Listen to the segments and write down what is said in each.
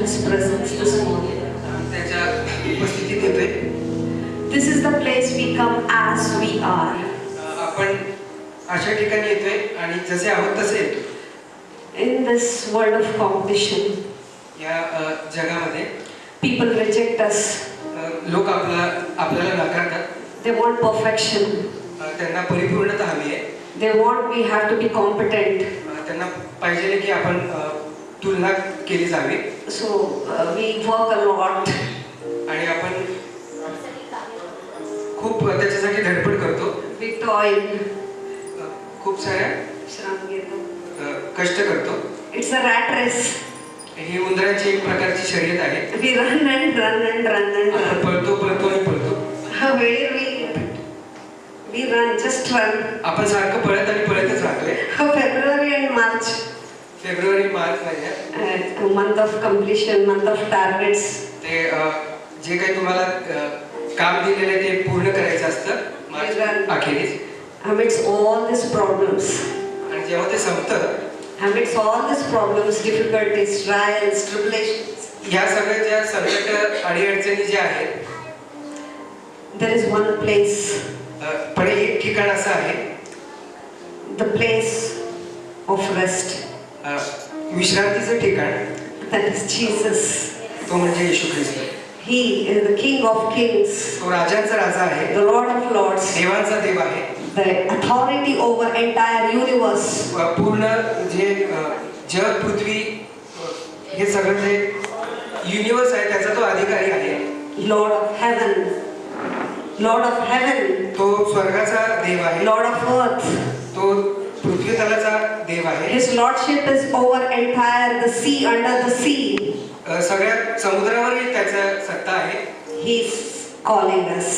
His presence this morning. त्याच्या उपस्थितीत येतोय. This is the place we come as we are. आपण अशा ठिकाणी येतोय आणि जसे आहोत तसे येतो. In this world of competition, या जगामध्ये people reject us. लोक आपल्याला नाकारतात. They want perfection. त्यांना परिपूर्णता हवी आहे. They want we have to be competent. त्यांना पाहिजे की आपण तुलना केली जावी. So we work a lot. आणि आपण खूप त्याच्यासाठी धडपड करतो. We toil. खूप साऱ्या श्रम घेतो. कष्ट करतो. It's a rat race. ही उंदराची एक प्रकारची शर्यत आहे. We run and run and run and run. आपण पळतो आणि पळतो. Where we run, just run. आपण सारखं पळत आणि पळतच राहतोय. February and March. February March महिन्यात month of completion, month of targets. ते जे काही तुम्हाला काम दिलेलं आहे ते पूर्ण करायचं असतं मार्च अखेरीस. Amidst all these problems. आणि जेव्हा ते संपतं, amidst all these problems, difficulties, trials, tribulations, ह्या सगळ्या ज्या संकट अडीअडचणी ज्या आहेत, there is one place. पण एक ठिकाण असं आहे, the place of rest. विश्रांतीचं ठिकाण. That is Jesus. तो म्हणजे येशू ख्रिस्त. He is the King of Kings. तो राजांचा राजा आहे. The Lord of Lords. देवांचा देव आहे. The authority over entire universe. पूर्ण जे जग पृथ्वी हे सगळं जे युनिवर्स आहे त्याचा तो अधिकारी आहे. Lord of heaven. Lord of heaven. तो स्वर्गाचा देव आहे. Lord of earth. तो पृथ्वी तलाचा देव आहे. His lordship is over entire the sea, under the sea. सगळ्या समुद्रावरही त्याचा सत्ता आहे. He is calling us.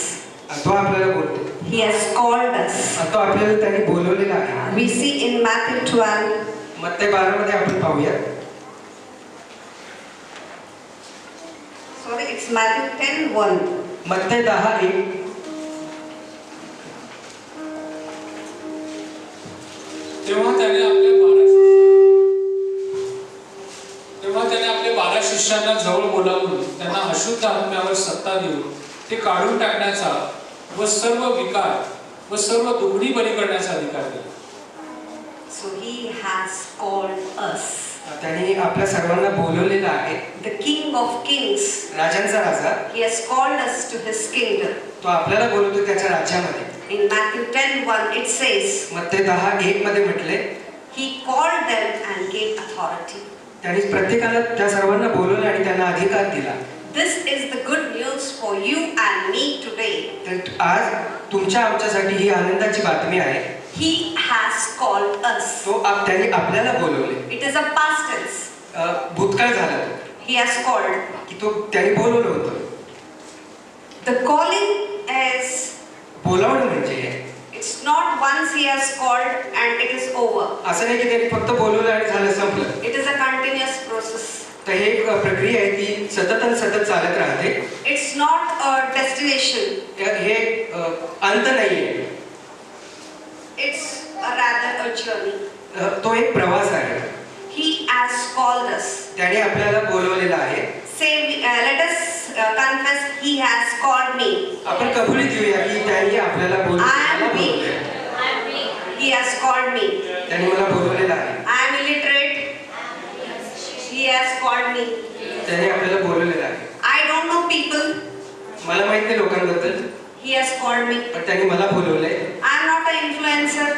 तो आपल्याला बोलतो. He has called us. तो आपल्याला त्याने बोलवलेला आहे. We see in Matthew 12. मत्ते 12 मध्ये आपण पाहूया. Sorry, it's Matthew 10:1. मत्ते 10:1. तेव्हा त्याने आपल्या 12 शिष्यांना जवळ बोलावून त्यांना अशुद्ध आत्म्यावर सत्ता देऊन ते काढून टाकण्याचा व सर्व विकार व सर्व दुखणी बरी करण्याचा अधिकार दिला. So he has called us. त्याने आपल्या सर्वांना बोलवलेलं आहे. The King of Kings. राजांचा Raja. He has called us to his kingdom. तो आपल्याला बोलवतो त्याच्या राज्यामध्ये. In Matthew 10:1 it says. मत्ते 10:1 मध्ये म्हटले. He called them and gave authority. त्याने प्रत्येकाला त्या सर्वांना बोलवले आणि त्यांना अधिकार दिला. This is the good news for you and me today. तर आज तुमच्या आमच्यासाठी ही आनंदाची बातमी आहे. He has called us. तो त्याने आपल्याला बोलवले. It is a past tense. भूतकाळ झाला तो. He has called. की तो त्याने बोलवलं होतं. The calling is. बोलावणं म्हणजे It's not once he has called and it is over. असं नाही की त्यांनी फक्त बोलवलं आणि झालं संपलं. It is a continuous process. तर हे एक प्रक्रिया आहे ती सतत आणि सतत चालत राहते. It's not a destination. हे अंत नाहीये. It's rather a journey. तो एक प्रवास आहे. He has called us. त्याने आपल्याला बोलवलेलं आहे. Say, let us confess. He has called me. आपण कबुली देऊया की त्याने आपल्याला I am weak. बोलवलं. He has called me. त्याने मला बोलवलेलं आहे. I am illiterate. He has called me. त्याने आपल्याला बोलवलेलं आहे. I don't know people. मला माहित नाही लोकांबद्दल. He has called me. पण त्याने मला बोलवलंय. I am not an influencer.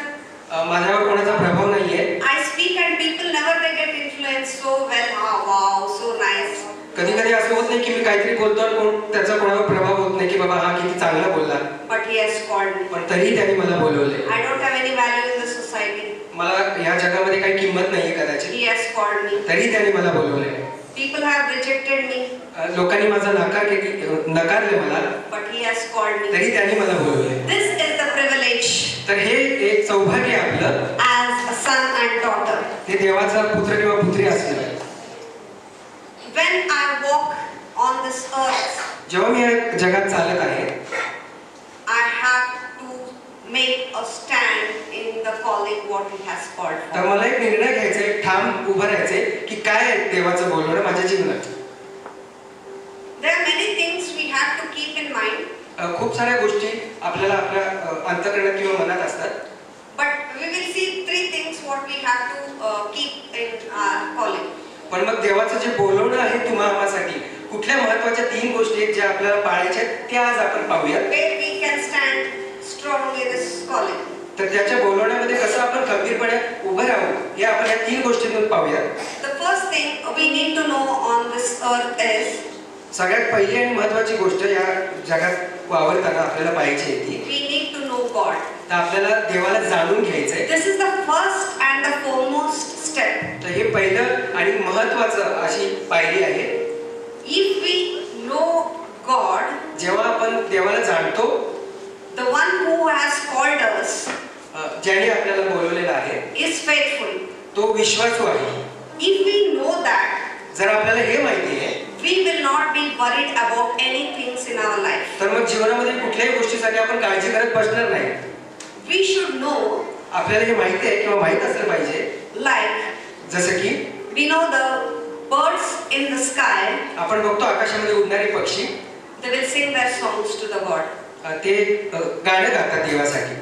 माझ्यावर कोणाचा प्रभाव नाहीये. I speak and people never they get influenced so well. Oh, wow, so nice. कधी कधी असं होत नाही की मी काहीतरी बोलतो आणि त्याचा कोणावर प्रभाव होत नाही की बाबा हा किती चांगला बोलला. But he has called me. पण तरी त्याने मला बोलवले. I don't have any value in the society. मला या जगामध्ये काही किंमत नाहीये कदाचित. He has called me. तरी त्याने मला बोलवले. People have rejected me. लोकांनी माझा नकारले मला. But he has called me. तरी त्याने मला बोलवले. This is the privilege. तर हे एक सौभाग्य आहे आपलं. As a son and daughter. ते देवाचा पुत्र किंवा पुत्री असणं. When I walk on this earth, जेव्हा मी या जगात चालत आहे, I have to make a stand in the calling what he has called तर for. मला एक निर्णय घ्यायचा आहे, ठाम उभं राहायचंय की काय आहे देवाचं बोलणं माझ्या जीवनात. खूप साऱ्या गोष्टी आपल्याला आपल्या अंतःकरणात किंवा मनात असतात. But we will see three things what we have to keep in our calling. पण मग देवाचं जे बोलवणं आहे तुम्हासाठी कुठल्या महत्त्वाच्या 3 गोष्टी आहेत ज्या आपल्याला पाळायच्या आहेत त्या आज आपण पाहूया. Where we can stand strongly this calling. तर त्याच्या बोलवण्यामध्ये कसं आपण खंबीरपणे उभं राहू हे आपण या 3 गोष्टींतून पाहूया. The first thing we need to know on this earth is सगळ्यात पहिली आणि महत्त्वाची गोष्ट या जगात वावरताना आपल्याला पाहायची आहे ती we need to know God. तर आपल्याला देवाला जाणून घ्यायचंय. This is the first and the foremost step. तर हे पहिलं आणि महत्त्वाचं अशी पायरी आहे. If we know God, जेव्हा आपण देवाला जाणतो, the one who has called us ज्याने आपल्याला बोलवलेलं आहे is faithful. तो विश्वासू आहे. If we know that, जर आपल्याला हे माहिती आहे we will not be worried about any things in our life. तर मग जीवनामध्ये कुठल्याही गोष्टीसाठी आपण काळजी करत बसणार नाही. We should know, आपल्याला हे माहिती आहे किंवा माहित असलं पाहिजे like जसं की we know the birds in the sky, आपण बघतो आकाशामध्ये उडणारे पक्षी they will sing their songs to the God. ते गाणं गातात देवासाठी.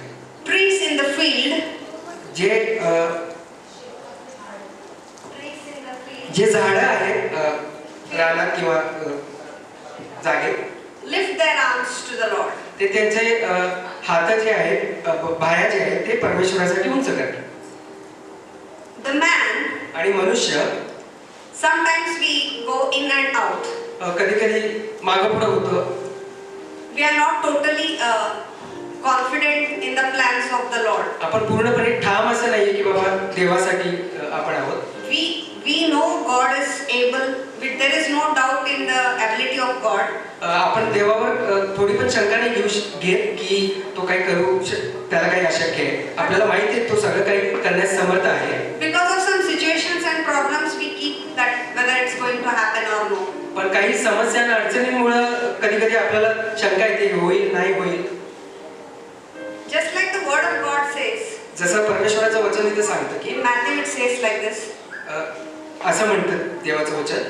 Trees in the field, जे जे झाडं आहेत रानात किंवा जागेत lift their arms to the Lord. ते त्यांचे हात जे आहेत बाया जे आहेत ते परमेश्वरासाठी उंच करतात. The man, आणि मनुष्य sometimes we go in and out. कधी कधी मागं पुढं होतं. We are not totally confident in the plans of the Lord. आपण पूर्णपणे ठाम असं नाहीये की बाबा देवासाठी आपण आहोत. We know God is able, there is no doubt in the ability of God. आपण देवावर थोडी पण शंका नाही घेत की तो काही करू त्याला काही अशक्य आहे. आपल्याला माहिती आहे तो सगळं काही करण्यास समर्थ आहे. Because of some situations and problems we keep that whether it's going to happen or no. पण काही समस्या आणि अडचणींमुळे कधी कधी आपल्याला शंका येते होईल नाही होईल. Just like the word of God says, जसं परमेश्वराचं वचन इथे सांगतं की in Matthew it says like this. असं म्हणतं देवाचं वचन.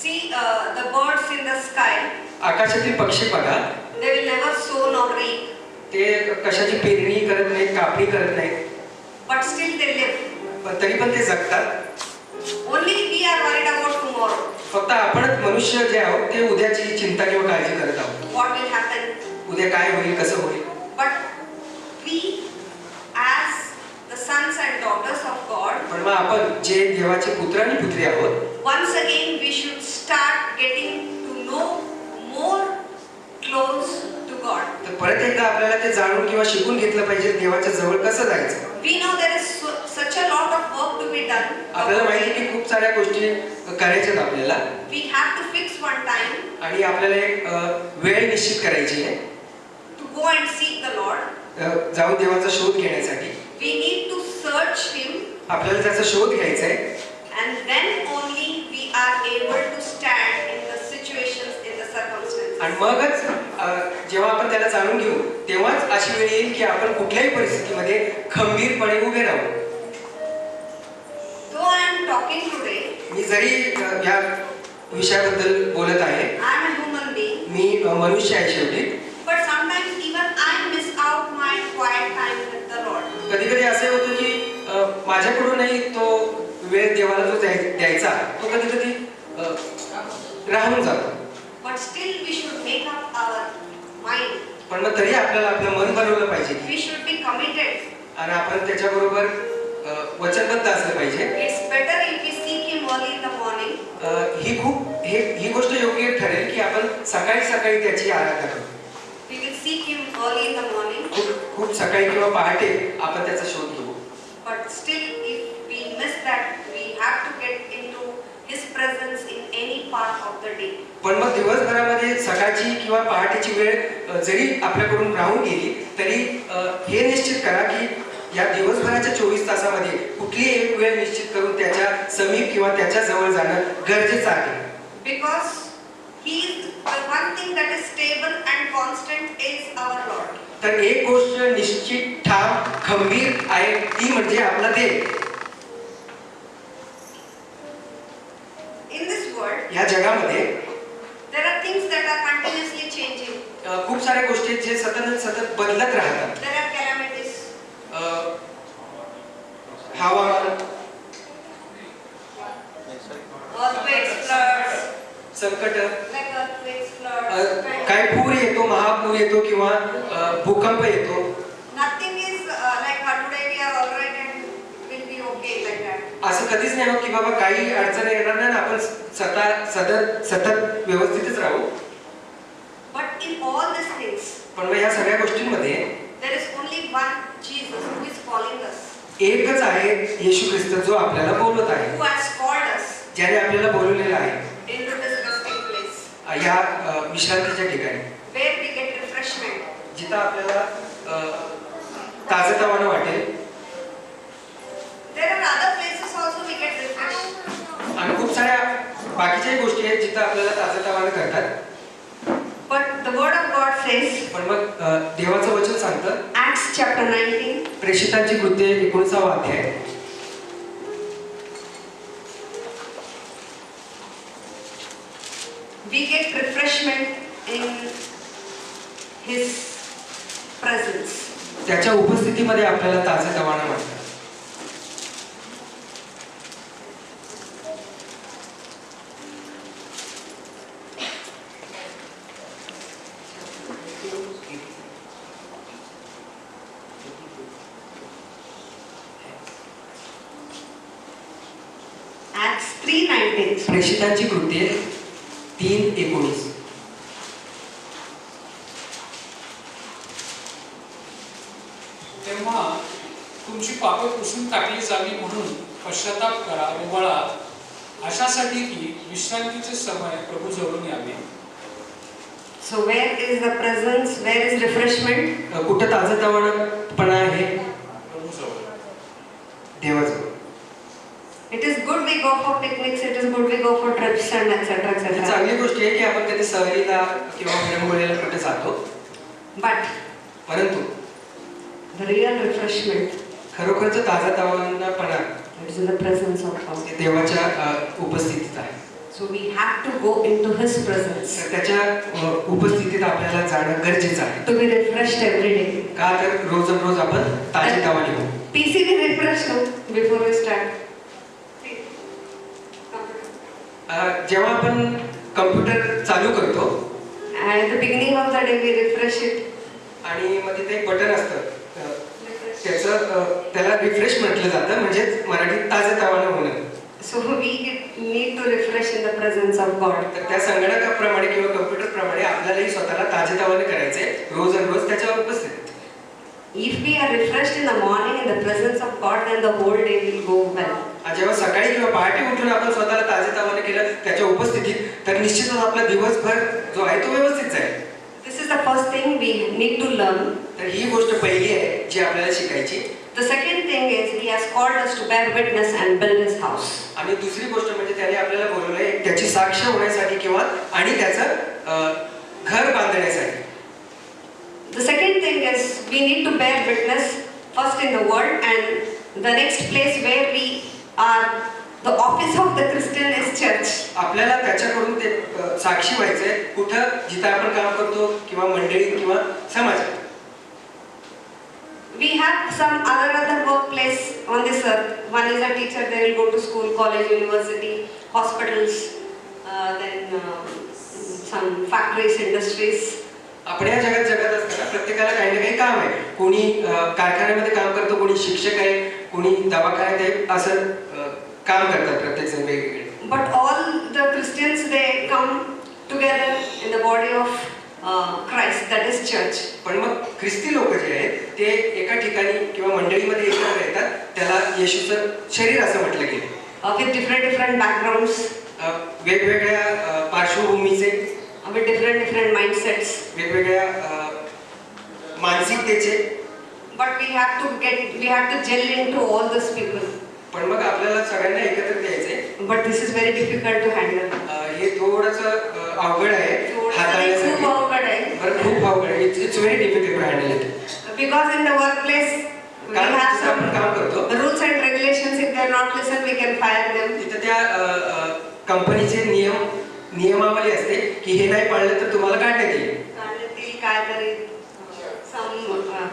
See the birds in the sky, आकाशातील पक्षी बघा they will never sow nor reap, ते कशाची पेरणी करत नाहीत कापणी करत नाहीत but still they live. पण तरी पण ते जगतात. Only we are worried about tomorrow. फक्त आपणच मनुष्य जे आहोत ते उद्याची चिंता किंवा काळजी करत आहोत. What will happen? उद्या काय होईल कसं होईल. But we as the sons and daughters of God, पण मग आपण जे देवाचे पुत्र आणि पुत्री आहोत once again we should start getting to know more close to God. तर परत एकदा आपल्याला ते जाणून किंवा शिकून घेतलं पाहिजे देवाच्या जवळ कसं जायचं. We know there is such a lot of work to be done. आपल्याला माहिती की खूप साऱ्या गोष्टी करायच्यात आपल्याला. We have to fix one time आणि आपल्याला एक वेळ निश्चित करायची आहे to go and seek the Lord. जाऊन देवाचा शोध घेण्यासाठी. We need to search Him, आपल्याला त्याचा शोध घ्यायचा आहे. and then only we are able to stand in the situations, in the circumstances. आणि मगच जेव्हा आपण त्याला जाणून घेऊ तेव्हाच अशी वेळ येईल की आपण कुठल्याही परिस्थितीमध्ये खंबीरपणे उभे राहू. Though I am talking today, मी जरी या विषयाबद्दल बोलत आहे I am a human being, मी मनुष्य आहे शेवटी. but sometimes even I miss out my quiet time with the Lord. कधी कधी असे होतं की माझ्याकडूनही तो वेळ देवाला जो द्यायचा तो कधी कधी राहून जातो. But still we should make up our mind. पण मग तरी आपल्याला आपलं मन बनवलं पाहिजे We should be committed. आणि आपण त्याच्याबरोबर वचनबद्ध असलं पाहिजे. It's better if we seek Him early in the morning. ही गोष्ट योग्य ठरेल की आपण सकाळी सकाळी त्याची आराधना करू. We will seek Him early in the morning. खूप सकाळी किंवा पहाटे आपण त्याचा शोध घेऊ. But still, if we miss that, we have to get into His presence in any part of the day. पण मग दिवसभरामध्ये सकाळची किंवा पहाटेची वेळ जरी आपल्याकडून राहून गेली तरी हे निश्चित करा की या दिवसभराच्या 24 तासामध्ये कुठली एक वेळ निश्चित करून त्याच्या समीप किंवा त्याच्या जवळ जाणं गरजेचं आहे. Because He is the one thing that is stable and constant is our Lord. तर एक गोष्ट निश्चित ठाम खंबीर आहे ती म्हणजे आपला देव. In this world, या जगामध्ये there are things that are continuously changing. खूप साऱ्या गोष्टी आहेत जे सतत बदलत राहतात. There are calamities. हवामान, Earthquakes, floods, संकट, like earthquakes, floods. काय पूर येतो, महापूर येतो किंवा भूकंप येतो. Nothing is like today we are all right and will be okay like that. असं कधीच नाही होत की बाबा काही अडचण येणार नाही आणि आपण सतत व्यवस्थितच राहू. But in all these things, पण मग या सगळ्या गोष्टींमध्ये there is only one Jesus who is calling us, एकच आहे येशू ख्रिस्त जो आपल्याला बोलवत आहे, who has called us ज्याने आपल्याला बोलवलेलं आहे into this resting place, या विश्रांतीच्या ठिकाणी, where we get refreshment. जिथं आपल्याला ताजंतवानं वाटेल. There are other places also we get refreshed. आणि खूप साऱ्या बाकीच्याही गोष्टी आहेत जिथं आपल्याला ताजंतवानं करतात. But the word of God says, पण मग देवाचं वचन सांगतं Acts chapter 19, प्रेषितांची कृत्ये 19वा अध्याय, we get refreshment in His presence. त्याच्या उपस्थितीमध्ये आपल्याला ताजंतवानं वाटतं. Acts 3:19. प्रेषितांची कृत्ये 3:19. तेव्हा तुमची पापे पुसून टाकली जावी म्हणून पश्चाताप करा व वळा, अशासाठी की विश्रांतीचे समय प्रभू जवळून यावे. So where is the presence? Where is refreshment? कुठं ताजंतवाणपणा आहे? प्रभू जवळ. देवाजवळ. It is good we go for picnics, it is good we go for trips and etc. He etc. चांगली गोष्ट आहे की आपण कधी सहलीला किंवा विरंगुळ्याला कुठे जातो, But परंतु the real refreshment खरोखरचं ताजंतवानपणा is in the presence of God. हे देवाच्या उपस्थितीत आहे. So we have to go into His presence तर त्याच्या उपस्थितीत आपल्याला जाणं गरजेचं आहे. to be refreshed every day. का तर रोज आपण ताजेतवाने होऊ. PC we refresh now before we start. जेव्हा आपण कम्प्युटर चालू करतो At the beginning of the day we refresh it. आणि मग तिथे एक बटन असतं, त्याला रिफ्रेश म्हटलं जातं, म्हणजेच मराठीत ताजंतवानं होणं. So we need to refresh in the presence of God. तर त्या संगणकाप्रमाणे किंवा कम्प्युटरप्रमाणे आपल्यालाही स्वतःला ताजेतवाने करायचंय रोज त्याच्यावर उपस्थित. If we are refreshed in the morning in the presence of God, then the whole day will go well. जेव्हा सकाळी किंवा पहाटे उठून आपण स्वतःला ताजेतवाने केलं त्याच्या उपस्थितीत, तर निश्चितच आपला दिवसभर जो आहे तो व्यवस्थित जाईल. This is the first thing we need to learn. तर ही गोष्ट पहिली आहे जी आपल्याला शिकायची. The second thing is He has called us to bear witness and build His house. आणि दुसरी गोष्ट म्हणजे त्याने आपल्याला बोलवलंय त्याची साक्ष होण्यासाठी किंवा आणि त्याचं घर बांधण्यासाठी. The second thing is we need to bear witness first in the world, and the next place where we are, the office of the Christian is church. आपल्याला त्याच्याकडून ते साक्षी व्हायचंय कुठं, जिथं आपण काम करतो किंवा मंडळीत किंवा समाजात. We have some other workplace on this earth. One is a teacher, they will go to school, college, university, hospitals, then some factories, industries. आपण या जगात जगत असताना प्रत्येकाला काही ना काही काम आहे. कोणी कारखान्यामध्ये काम करतो, कोणी शिक्षक आहे, कोणी दवाखान्यात आहे, असं काम करतात प्रत्येक जण वेगवेगळे. But all the Christians, they come together in the body of Christ, that is church. पण मग ख्रिस्ती लोक जे आहेत ते एका ठिकाणी किंवा मंडळीमध्ये एकत्र येतात, त्याला येशूचं शरीर असं म्हटलं गेलं. With different backgrounds, वेगवेगळ्या पार्श्वभूमीचे, with different mindsets. वेगवेगळ्या मानसिकतेचे. But we have to gel into all those people. पण मग आपल्याला सगळ्यांना एकत्र द्यायचंय. But this is very difficult to handle. हे थोडंसं अवघड आहे हाताळण्यासाठी. खूप अवघड आहे. बरं, खूप अवघड आहे. It's very difficult to handle it. Because in the workplace we कारण have जिथं आपण some काम करतो rules and regulations. If they are not listen, we can fire them. तिथं त्या कंपनीचे नियमावली असते की हे नाही पाळलं तर तुम्हाला काढण्यात येईल. काहीतरी some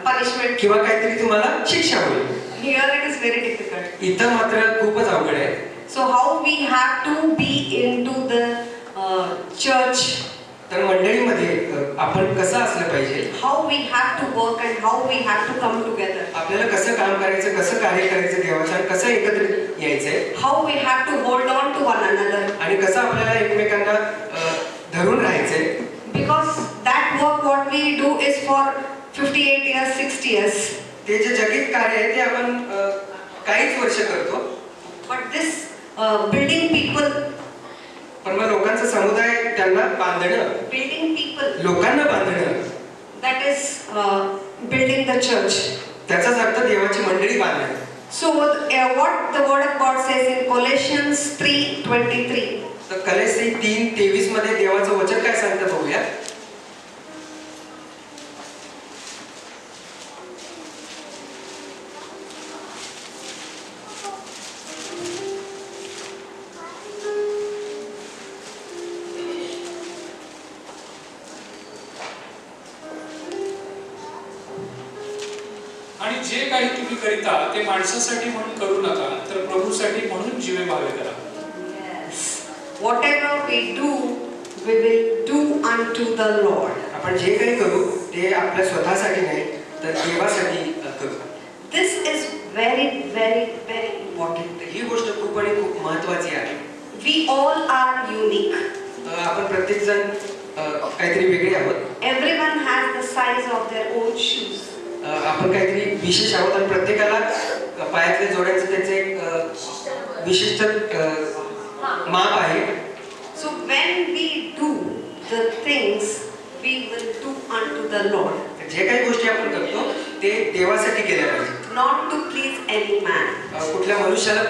punishment. किंवा काहीतरी तुम्हाला शिक्षा होईल. Here it is very difficult. इथं मात्र खूपच अवघड आहे. So how we have to be into the church, तर मंडळीमध्ये आपण कसं असलं पाहिजे, how we have to work and how we have to come together, आपल्याला कसं काम करायचं, कसं कार्य करायचं देवाचं, आणि कसं एकत्र यायचंय, how we have to hold on to one another, आणि कसं आपल्याला एकमेकांना धरून राहायचंय. because that work what we do is for 58 years, 60 years. ते जे जगित कार्य आहे ते आपण काहीच वर्ष करतो, But this building people, पण मग लोकांचा समुदाय, त्यांना बांधणं, building people, लोकांना बांधणं, that is building the church. त्याचाच अर्थ देवाची मंडळी बांधणं. So what the word of God says in Colossians 3:23. तर कलेसी 3:23 मध्ये देवाचं वचन काय सांगतं बघूया. आणि जे काही तुम्ही करिता ते माणसासाठी म्हणून करू नका, तर प्रभूसाठी म्हणून जीवे भावे करा. Yes. Whatever we do, we will do unto the Lord. आपण जे काही करू ते आपल्या स्वतःसाठी नाही, तर देवासाठी करू. This is very, very, very important. तर ही गोष्ट खूप आणि खूप महत्त्वाची आहे. We all are unique. आपण प्रत्येक जण काहीतरी वेगळे आहोत. Everyone has the size of their own shoes. आपण काहीतरी विशेष आहोत, आणि प्रत्येकाला पायातले जोड्यांचं त्याचे एक विशिष्ट माप आहे. So when we do the things, we will do unto the Lord. जे काही गोष्टी आपण करतो ते देवासाठी केल्या पाहिजे, Not to please any man. कुठल्या मनुष्याला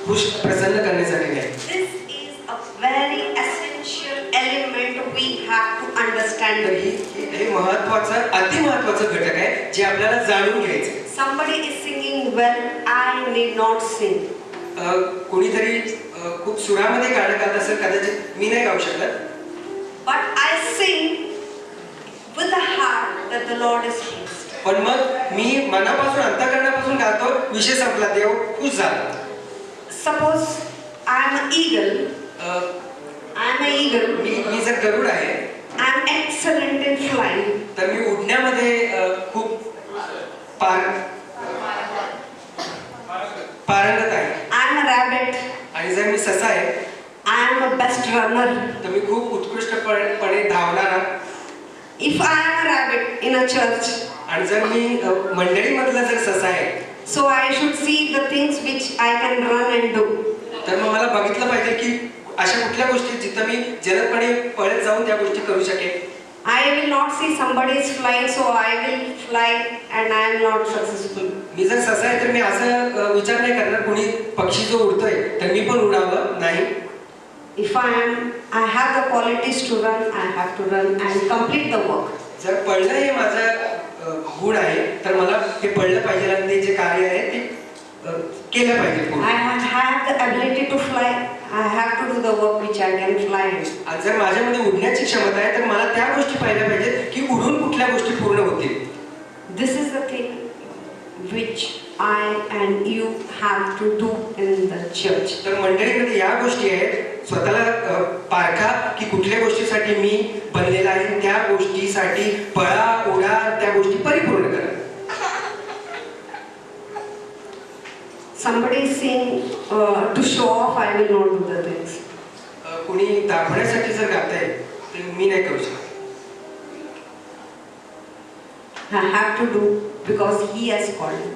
खुश प्रसन्न करण्यासाठी नाही. This is a very essential element we have to understand. तर हे महत्त्वाचं, अति महत्त्वाचं घटक आहे जे आपल्याला जाणून घ्यायचं. Somebody is singing well, I need not sing. कोणीतरी खूप सुरामध्ये गाणं गात असेल, कदाचित मी नाही गाऊ शकत, But I sing with a heart that the Lord is pleased. पण मग मी मनापासून, अंतःकरणापासून गातो, विषय संपला, देव खुश झाला. Suppose I am an eagle. I am an eagle. मी जर गरुड आहे, I am excellent in flying. तर मी उडण्यामध्ये खूप पारंगत आहे. I am a rabbit. आणि जर मी ससा आहे, I am a best runner. तर मी खूप उत्कृष्टपणे धावणारा. If I am a rabbit in a church, आणि जर मी मंडळीमधला जर ससा आहे, so I should see the things which I can run and do. तर मग मला बघितलं पाहिजे की अशा कुठल्या गोष्टी जिथं मी जलदपणे पळत जाऊन त्या गोष्टी करू शकेन. I will not see somebody is flying, so I will fly and I am not successful. मी जर ससा आहे तर मी असं विचार नाही करणार कोणी पक्षी जो उडतोय तर मी पण उडावं, नाही. If I have the qualities to run, I have to run and complete the work. जर पळणं हे माझं गुण आहे तर मला ते पळलं पाहिजे आणि ते जे कार्य आहे ते केलं पाहिजे पूर्ण. I have the ability to fly. I have to do the work which I can fly. आणि जर माझ्यामध्ये उडण्याची क्षमता आहे तर मला त्या गोष्टी पाहिल्या पाहिजेत की उडून कुठल्या गोष्टी पूर्ण होतील. This is the thing which I and you have to do in the church. तर मंडळीमध्ये या गोष्टी आहेत. स्वतःला पारखा की कुठल्या गोष्टीसाठी मी बनलेला आहे, त्या गोष्टीसाठी पळा, उडा, त्या गोष्टी परिपूर्ण करा. Somebody is saying to show off, I will not do the things. कोणी दाखवण्यासाठी जर गाताय तर मी नाही करू शकत. I have to do because He has called me.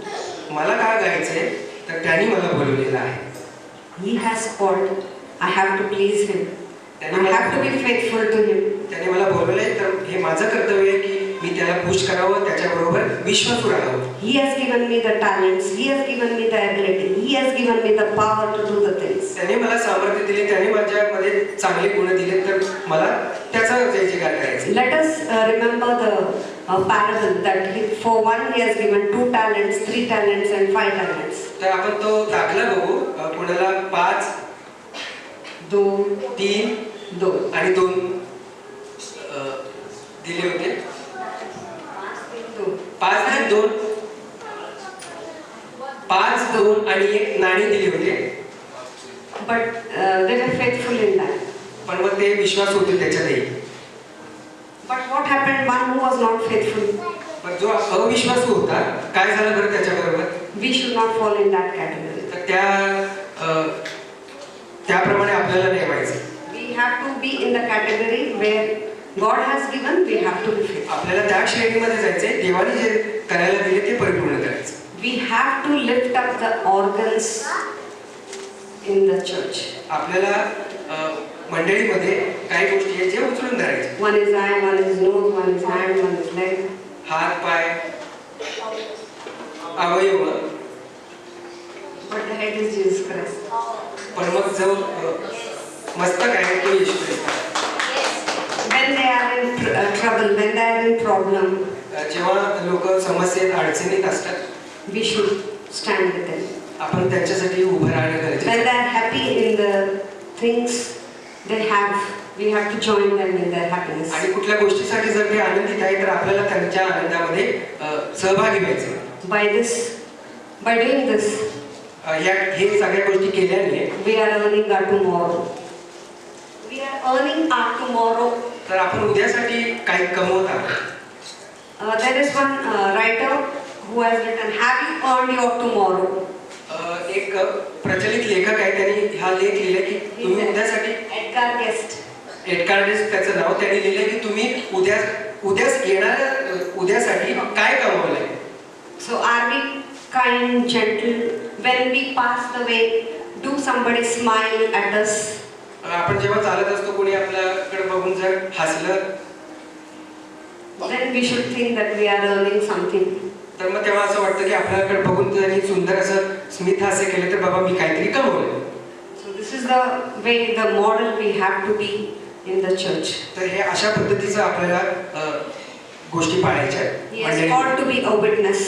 मला काय गायचंय तर त्यांनी मला बोलवलेलं आहे. He has called. I have to please Him. I have to be faithful to Him. त्याने मला बोलवलंय तर हे माझं कर्तव्य आहे की मी त्याला खुश करावं, त्याच्याबरोबर विश्वासू राहावं. He has given me the talents. He has given me the ability. He has given me the power to do the things. त्याने मला सामर्थ्य दिले, त्याने माझ्यामध्ये चांगले गुण दिले, तर मला त्याचा जय जयकार करायचा. Let us remember the parable that for one He has given 2 talents, 3 talents and 5 talents. तर आपण तो दाखला बघू. कोणाला 5, 2, 3, 2. आणि 2 दिले होते. 5 2 आणि 1 नाणी दिली होते. but they were faithful in that. पण मग ते विश्वास होते त्याच्यातही. But what happened? One who was not faithful. पण जो अविश्वासू होता, काय झालं बरं त्याच्याबरोबर? We should not fall in that category. तर त्याप्रमाणे आपल्याला नाही व्हायचं. We have to be in the category where God has given. We have to be faithful. आपल्याला त्या श्रेणीमध्ये जायचंय, देवाने जे करायला दिले ते परिपूर्ण करायचं. We have to lift up the organs in the church. आपल्याला मंडळीमध्ये काही गोष्टी आहेत जे उचलून धरायचे. One is eye, one is nose, one is hand, one is leg. हात, पाय, अवयव. But the head is Jesus Christ. पण मग जो मस्तक आहे तो येशू ख्रिस्त आहे. When they are in trouble, when they are in problem, जेव्हा लोक समस्येत अडचणीत असतात, we should stand with them. आपण त्यांच्यासाठी उभं राहणं गरजेचं When आहे. they are happy in the things they have, we have to join them in their happiness. आणि कुठल्या गोष्टीसाठी जर ते आनंदित आहे तर आपल्याला त्यांच्या आनंदामध्ये सहभागी व्हायचं. By doing this, हे सगळ्या गोष्टी केल्याने we are earning our tomorrow. We are earning our tomorrow. तर आपण उद्यासाठी काही कमवत आहोत. There is one writer who has written, "Have you earned your tomorrow?" एक प्रचलित लेखक आहे, त्यांनी हा लेख लिहिला की तुम्ही उद्यासाठी, Edgar Guest. एडगार गेस्ट त्याचं नाव, त्यांनी लिहिलं की तुम्ही उद्यास येणाऱ्या उद्यासाठी काय कमवलंय. So are we kind, gentle when we pass the way? Do somebody smile at us? आपण जेव्हा चालत असतो कोणी आपल्याकडे बघून जर हसलं, Then we should think that we are earning something. तर मग तेव्हा असं वाटतं की आपल्याकडे बघून त्यांनी सुंदर असं स्मित हास्य केलं तर बाबा मी काहीतरी कमवलं. So this is the way, the model we have to be in the church. तर हे अशा पद्धतीचं आपल्याला गोष्टी पाळायच्या He has आहेत. called to be a witness.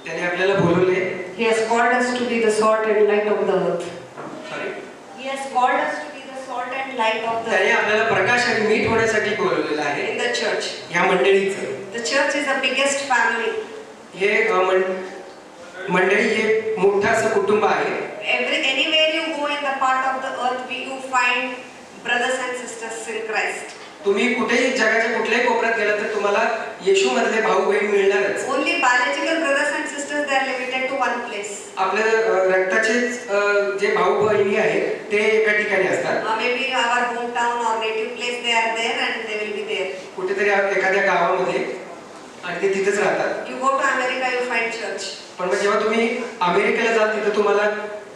त्याने आपल्याला बोलवले. He has called us to be the salt and light of the earth. Sorry. He has called us to be the salt and light of the त्याने earth आपल्याला प्रकाश आणि मीठ होण्यासाठी बोलवलेलं आहे. in the church. ह्या मंडळीचं The church is the biggest family. हे मंडळी हे मोठं असं कुटुंब आहे. Anywhere you go in the part of the earth, you find brothers and sisters in Christ. तुम्ही कुठेही जगाच्या कुठल्याही कोपऱ्यात गेला तर तुम्हाला येशू मधले भाऊ बहीण मिळणारच. Only biological brothers and sisters, they are limited to one place. आपल्या रक्ताचे जे भाऊ बहिणी आहेत ते एका ठिकाणी असतात. Maybe our hometown or native place, they are there and they will be there. कुठेतरी एखाद्या गावामध्ये आणि ते तिथेच राहतात. You go to America, you find church. पण मग जेव्हा तुम्ही अमेरिकेला जाल तिथे तुम्हाला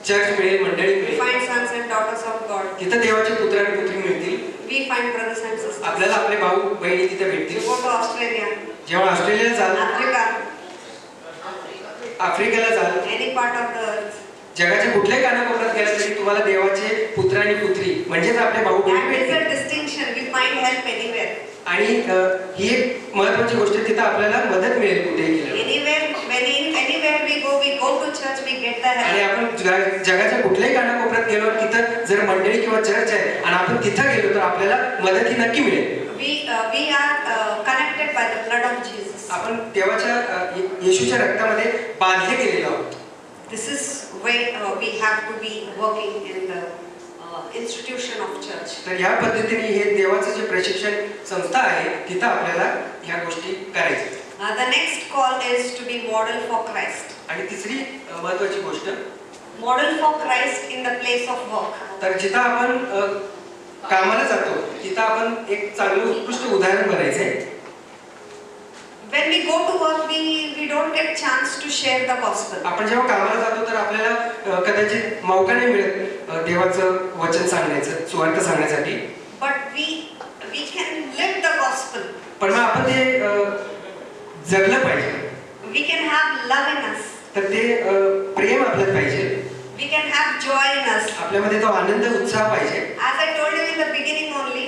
चर्च मिळेल, मंडळी We मिळेल. find sons and daughters of God. तिथे देवाचे पुत्र आणि पुत्री मिळतील. We find brothers and sisters. आपल्याला आपले भाऊ बहिणी तिथे You भेटतील. go to Australia, जेव्हा ऑस्ट्रेलियाला जाल, Africa, आफ्रिकेला जाल, any part of the earth. जगाच्या कुठल्याही कानाकोपऱ्यात गेला तरी तुम्हाला देवाचे पुत्र आणि पुत्री म्हणजेच आपले भाऊ बहीण That is भेटतील. a distinction. We find help anywhere. आणि ही एक महत्त्वाची गोष्ट आहे, तिथं आपल्याला मदत मिळेल कुठेही गेल्यावर. Anywhere we go to church, we get the आणि help. आपण जगाच्या कुठल्याही कानाकोपऱ्यात गेलो तिथं जर मंडळी किंवा चर्च आहे आणि आपण तिथं गेलो तर आपल्याला मदत ही नक्की मिळेल. We are connected by the blood of Jesus. आपण देवाच्या येशूच्या रक्तामध्ये बांधले गेलेलो आहोत. This is where we have to be working in the institution of church. तर ह्या पद्धतीने हे देवाचं जे प्रशिक्षण संस्था आहे तिथं आपल्याला ह्या गोष्टी करायच्या. The next call is to be model for Christ. आणि तिसरी महत्त्वाची गोष्ट, Model for Christ in the place of work. तर जिथं आपण कामाला जातो तिथं आपण एक चांगलं उत्कृष्ट उदाहरण बनायचंय. When we go to work, we don't get chance to share the gospel. आपण जेव्हा कामाला जातो तर आपल्याला कदाचित मौका नाही मिळत देवाचं वचन सांगण्याचं, सुवार्थ सांगण्यासाठी. But we can live the gospel. पण मग आपण ते जगलं पाहिजे. We can have love in us. तर ते प्रेम आपल्यात पाहिजे. We can have joy in us. आपल्यामध्ये तो आनंद उत्साह पाहिजे. As I told you in the beginning only,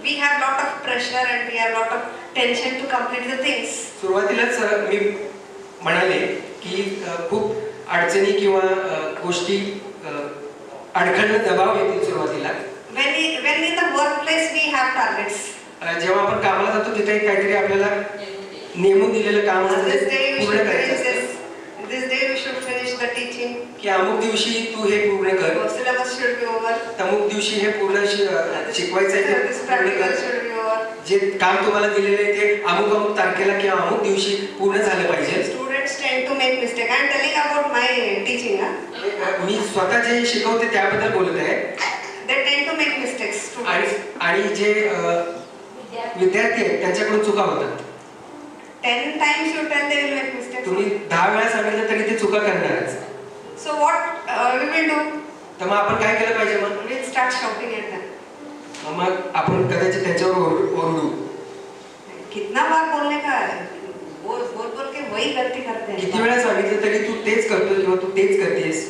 we have lot of pressure and we have lot of tension to complete the things. सुरुवातीलाच मी म्हणाले की खूप अडचणी किंवा गोष्टी अडखळणं दबाव येतील सुरुवातीला. When in the workplace we have targets. जेव्हा आपण कामाला जातो तिथे काहीतरी आपल्याला नेमून दिलेलं काम असतं This ते day we पूर्ण should करायचं finish असतं. this. This day we should finish the teaching. की अमुक दिवशी तू हे पूर्ण कर, Syllabus should be over. अमुक दिवशी हे पूर्ण शिकवायचं आहे This ते पूर्ण practical कर. should be over. जे काम तुम्हाला दिलेलं आहे ते अमुक अमुक तारखेला किंवा अमुक दिवशी पूर्ण झालं पाहिजे. Students tend to make mistake. I am telling about my teaching. मी स्वतः जे शिकवते त्याबद्दल बोलत आहे. They tend to make mistakes. Students. आणि जे विद्यार्थी आहेत त्यांच्याकडून चुका होतात. 10 times you tell they will make mistakes. तुम्ही 10 वेळा सांगितलं तरी ते चुका करणारच. So what we will do? तर मग आपण काय केलं पाहिजे मग? We'll start shouting at them. मग आपण कदाचित त्यांच्यावर ओरडू. कितना बार बोलने का है? बोल बोल बोल के वही गलती करते हैं. किती वेळा सांगितलं तरी तू तेच करतो किंवा तू तेच करतेस.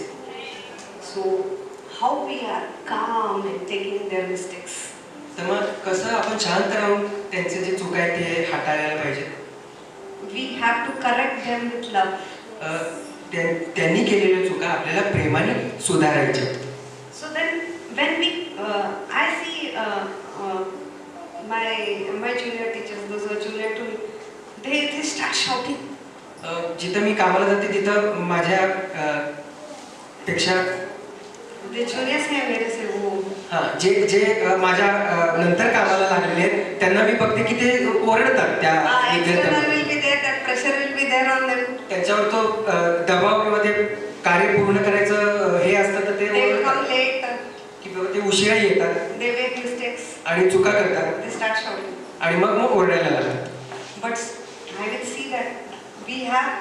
So how we are calm in taking their mistakes. तर मग कसं आपण शांत राहून त्यांचे जे चुका आहेत ते हाताळायला पाहिजे. We have to correct them with love. त्यांनी केलेल्या चुका आपल्याला प्रेमाने सुधारायच्या. So then when we I see my junior teachers, those who are junior to me, they start shouting. जिथं मी कामाला जाते तिथं माझ्या पेक्षा The juniors हैं मेरे से वो. हां जे जे माझ्या नंतर कामाला लागलेले आहेत त्यांना मी बघते की ते ओरडतात त्या External विद्यार्थ्यांना. will be there, that pressure will be there on them. त्यांच्यावर तो दबाव किंवा ते कार्य पूर्ण करायचं हे असतं तर ते They will come ओरडतात late. की बाबा ते उशिरा येतात They make mistakes. आणि चुका करतात They start shouting. आणि मग ओरडायला लागतात. But I will see that we have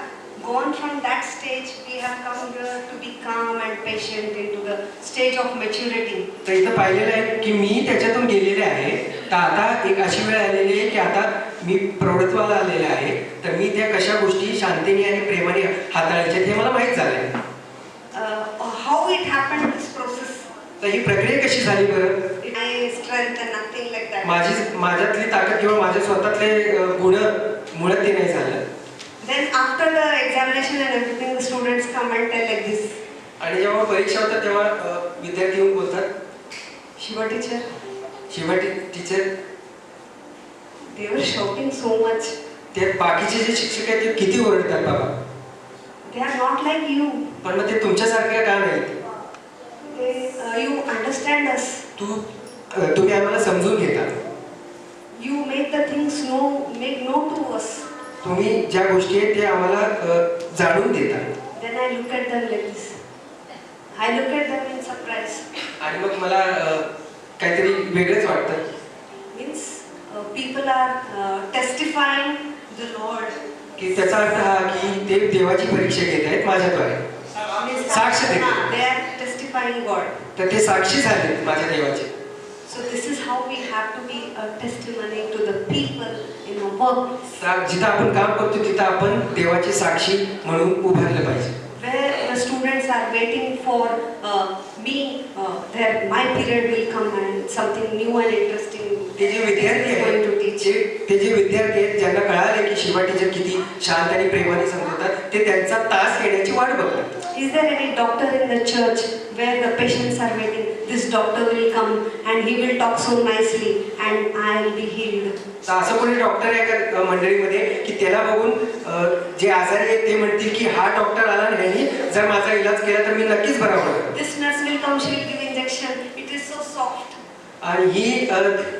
gone from that stage, we have come here to be calm and patient into the stage of maturity. तर इथं पाहिलेलं आहे की मी त्याच्यातून गेलेले आहे. तर आता एक अशी वेळ आलेली आहे की आता मी प्रौढत्वाला आलेले आहे. तर मी त्या कशा गोष्टी शांतीने आणि प्रेमाने हाताळायच्या हे मला माहीत झालंय. How it happened, this process? तर ही प्रक्रिया कशी झाली बरं? My strength and nothing like that. माझ्यातली ताकद किंवा माझ्या स्वतःतले गुण मुळात ते नाही झालं. Then after the examination and everything, the students come and tell like this. आणि जेव्हा परीक्षा होतात तेव्हा विद्यार्थी येऊन बोलतात, Shiva teacher, Shiva teacher, they were shouting so much. ते बाकीचे जे शिक्षक आहेत ते किती ओरडतात बाबा. They are not like you. पण मग ते तुमच्यासारखे का नाहीत? You understand us. तुम्ही आम्हाला समजून घेता. You make the things make known to us. तुम्ही ज्या गोष्टी आहेत ते आम्हाला जाणून देता. Then I look at them like this. I look at them in surprise. आणि मग मला काहीतरी वेगळंच वाटतं. Means people are testifying the Lord. की त्याचा अर्थ हा की ते देवाची परीक्षा घेत आहेत माझ्याद्वारे. साक्ष देतात. They are testifying God. तर ते साक्षी झाले माझ्या देवाचे. So this is how we have to be a testimony to the people in our workplace. जिथं आपण काम करतो तिथं आपण देवाची साक्षी म्हणून उभारलं पाहिजे. Where the students are waiting for my period will come and something new and interesting. ते जे विद्यार्थी आहेत, ते जे विद्यार्थी आहेत ज्यांना कळाले की शिवा टीचर किती शांत आणि प्रेमाने समजवतात ते त्यांचा तास येण्याची वाट बघतात. Is there any doctor in the church where the patients are waiting? This doctor will come and he will talk so nicely and I will be healed. तर असं कोणी डॉक्टर आहे का मंडळीमध्ये की त्याला बघून जे आजारी आहेत ते म्हणतील की हा डॉक्टर आला नाही जर माझा इलाज केला तर मी नक्कीच बरा होणार. This nurse will come, she will give injection. It is so soft. आणि ही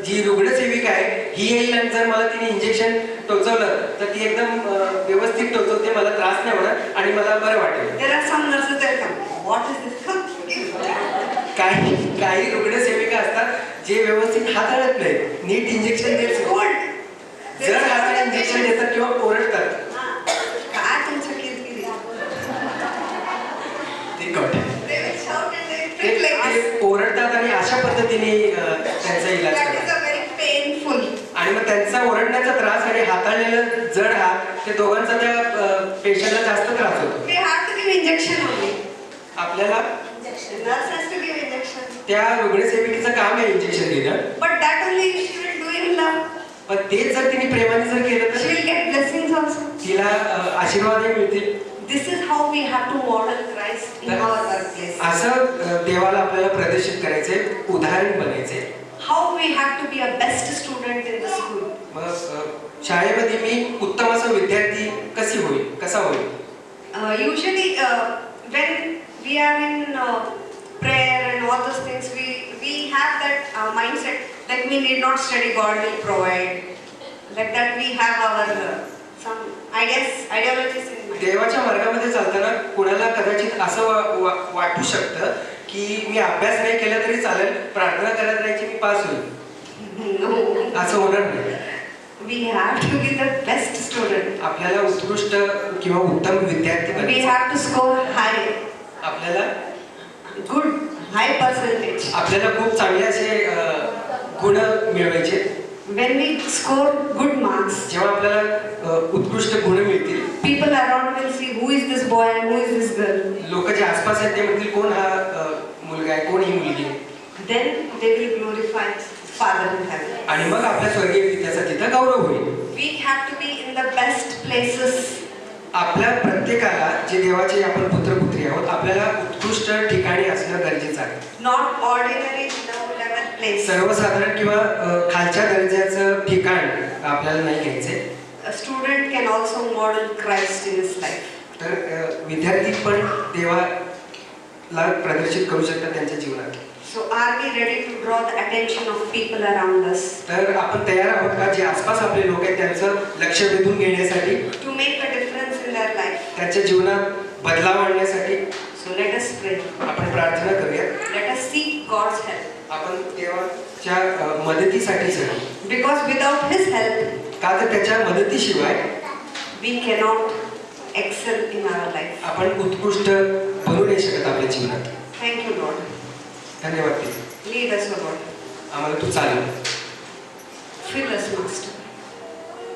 जी रुग्णसेविका आहे ही येईल आणि जर मला तिने इंजेक्शन टोचवलं तर ती एकदम व्यवस्थित टोचवते, मला त्रास नाही होणार आणि मला बरं वाटेल. There are some nurses that come. What is this? काही रुग्णसेविका असतात जे व्यवस्थित हाताळत नाही, नीट इंजेक्शन देत नाही. जर हाताने इंजेक्शन देतात किंवा ओरडतात. काय तुमचं किरकिरी? ते कळते. They will shout and they will treat like this. ते ओरडतात आणि अशा पद्धतीने त्यांचा इलाज That is करतात. a very painful. आणि मग त्यांचा ओरडण्याचा त्रास आणि हाताळलेलं जड हात ते दोघांचा त्या पेशंटला जास्त त्रास होतो. We have to give injection only. आपल्याला Nurse has to give injection. त्या रुग्णसेविकेचं काम आहे इंजेक्शन देणं. But that only she will do in love. पण तेच जर तिने प्रेमाने जर केलं She तर will get blessings also. तिला आशीर्वादही मिळतील. This is how we have to model Christ in our workplace. असं देवाला आपल्याला प्रदर्शित करायचंय, उदाहरण बनायचंय. How we have to be a best student in the school. मग शाळेमध्ये मी उत्तम असा विद्यार्थी कसा होईल? Usually, when we are in prayer and all those things, we have that mindset that we need not study, God will provide. Like that, we have our some ideologies in mind. देवाच्या मार्गामध्ये चालताना कुणाला कदाचित असं वाटू शकतं की मी अभ्यास नाही केला तरी चालेल, प्रार्थना करत राहायची, मी पास होईल. No, असं होणार नाही. we have to be the best student. आपल्याला उत्कृष्ट किंवा उत्तम विद्यार्थी We बनायचं. have to score high, आपल्याला high percentage. आपल्याला खूप चांगले असे गुण मिळवायचे. When we score good marks, जेव्हा आपल्याला उत्कृष्ट गुण मिळतील, people around will see who is this boy and who is this girl. लोक जे आसपास आहेत ते म्हणतील कोण हा मुलगा आहे, कोण ही मुलगी आहे. Then they will glorify Father in heaven. आणि मग आपल्या स्वर्गीय पित्याचा तिथं गौरव होईल. We have to be in the best places. आपल्या प्रत्येकाला जे देवाचे आपण पुत्रपुत्री आहोत, आपल्याला उत्कृष्ट ठिकाणी असणं गरजेचं आहे. Not ordinary low level place. सर्वसाधारण किंवा खालच्या दर्जाचं ठिकाण आपल्याला नाही घ्यायचंय. A student can also model Christ in his life. तर विद्यार्थी पण देवाला प्रदर्शित करू शकतात त्यांच्या जीवनात. So are we ready to draw the attention of people around us? तर आपण तयार आहोत का जे आसपास आपले लोक आहेत त्यांचं लक्ष वेधून घेण्यासाठी, To make a difference in their life. त्यांच्या जीवनात बदलाव आणण्यासाठी? So let us pray. आपण प्रार्थना करूया. Let us seek God's help. आपण देवाच्या मदतीसाठी जाऊ. Because without His help, का तर त्याच्या मदतीशिवाय we cannot excel in our life. आपण उत्कृष्ट बनू नाही शकत आपल्या जीवनात. Thank you, Lord. धन्यवाद पिता. Lead us, O Lord. आम्हाला तू चालव, Fill us, Master.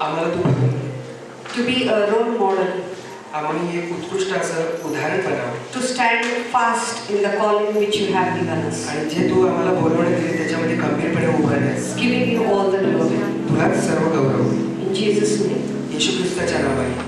आम्हाला तू बनव. To be a role model. आम्ही एक उत्कृष्ट असं उदाहरण बनावं. To stand fast in the calling which you have given us. आणि जे तू आम्हाला बोलवण्यात दिले त्याच्यामध्ये गंभीरपणे उभं राहण्यास Giving you all the glory. तुला सर्व गौरव. In Jesus' name. येशू ख्रिस्ताच्या नावाने.